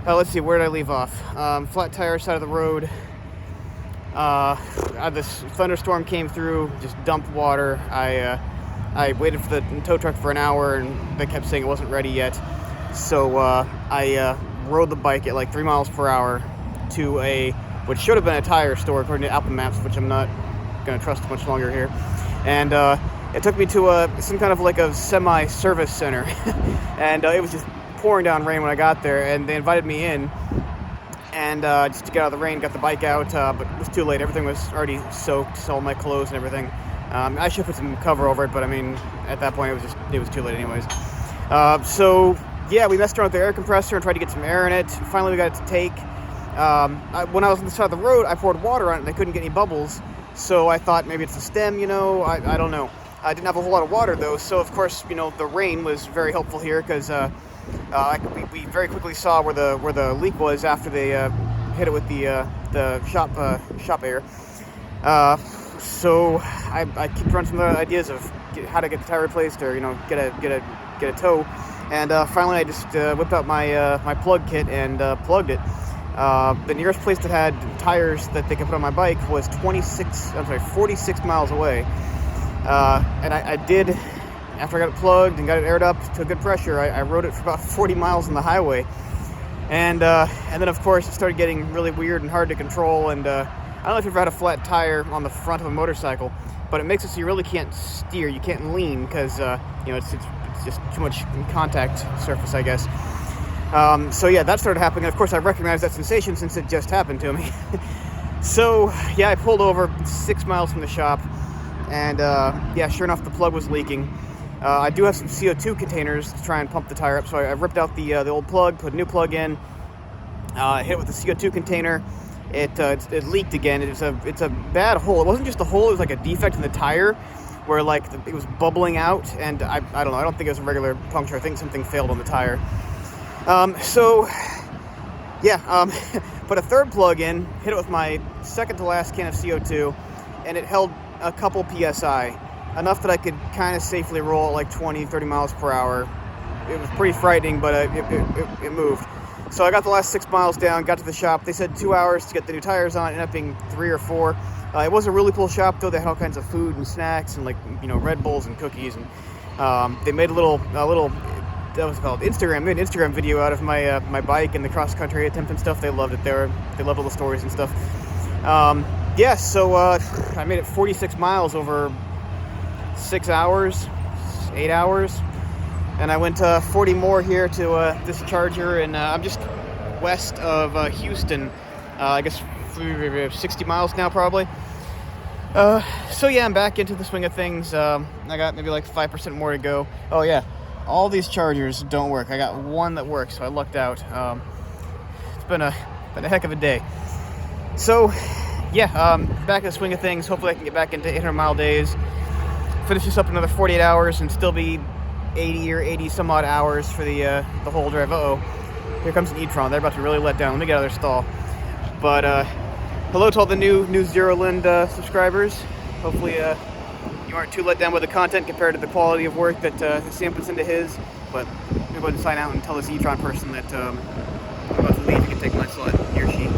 Let's see, where did I leave off? Flat tire, side of the road. This thunderstorm came through, just dumped water. I waited for the tow truck for an hour, and they kept saying it wasn't ready yet. So I rode the bike at like 3 miles per hour to which should have been a tire store according to Apple Maps, which I'm not going to trust much longer here. And it took me to some kind of like a semi-service center, and it was just pouring down rain when I got there, and they invited me in, and just to get out of the rain, got the bike out, but it was too late. Everything was already soaked, so all my clothes and everything. I should put some cover over it, but I mean, at that point, it was too late anyways. So yeah, we messed around with the air compressor and tried to get some air in it. Finally, we got it to take. When I was on the side of the road, I poured water on it, and I couldn't get any bubbles, so I thought maybe it's the stem, I don't know. I didn't have a whole lot of water, though, so of course, the rain was very helpful here, because we very quickly saw where the leak was after they hit it with the shop air. So I keep running some ideas of how to get the tire replaced, or get a tow. And finally, I just whipped out my plug kit and plugged it. The nearest place that had tires that they could put on my bike was 46 miles away. And I did, after I got it plugged and got it aired up to a good pressure, I rode it for about 40 miles on the highway. And then, of course, it started getting really weird and hard to control. And I don't know if you've ever had a flat tire on the front of a motorcycle, but it makes it so you really can't steer. You can't lean because, it's just too much contact surface, I guess. So yeah, that started happening. Of course, I recognized that sensation since it just happened to me. So yeah, I pulled over 6 miles from the shop, and yeah, sure enough, the plug was leaking. I do have some CO2 containers to try and pump the tire up, so I ripped out the old plug, put a new plug in, hit it with the CO2 container. It leaked again. It's a bad hole. It wasn't just a hole; it was like a defect in the tire, where it was bubbling out. And I don't know. I don't think it was a regular puncture. I think something failed on the tire. So yeah, put a third plug in, hit it with my second to last can of CO2, and it held a couple PSI, enough that I could kind of safely roll at like 20-30 miles per hour. It was pretty frightening, but it moved. So I got the last 6 miles down, got to the shop. They said 2 hours to get the new tires on. It ended up being 3 or 4. It was a really cool shop, though. They had all kinds of food and snacks and Red Bulls and cookies. And they made a little that was called Instagram. Made an Instagram video out of my bike and the cross country attempt and stuff. They loved it. They loved all the stories and stuff. Yeah, so I made it 46 miles over 6 hours, 8 hours. And I went 40 more here to this charger, and I'm just west of Houston. I guess 60 miles now, probably. So yeah, I'm back into the swing of things. I got maybe like 5% more to go. Oh yeah, all these chargers don't work. I got one that works, so I lucked out. It's been a heck of a day. So yeah, back in the swing of things. Hopefully I can get back into 800-mile days. Finish this up another 48 hours and still be 80 or 80 some odd hours for the whole drive. Here comes an e-tron. They're about to really let down. Let me get out of their stall. But hello to all the new Zeroland subscribers. Hopefully you aren't too let down with the content compared to the quality of work that Sam puts into his. But I'm going to sign out and tell this e-tron person that I'm about to leave. He can take my slot, he or she.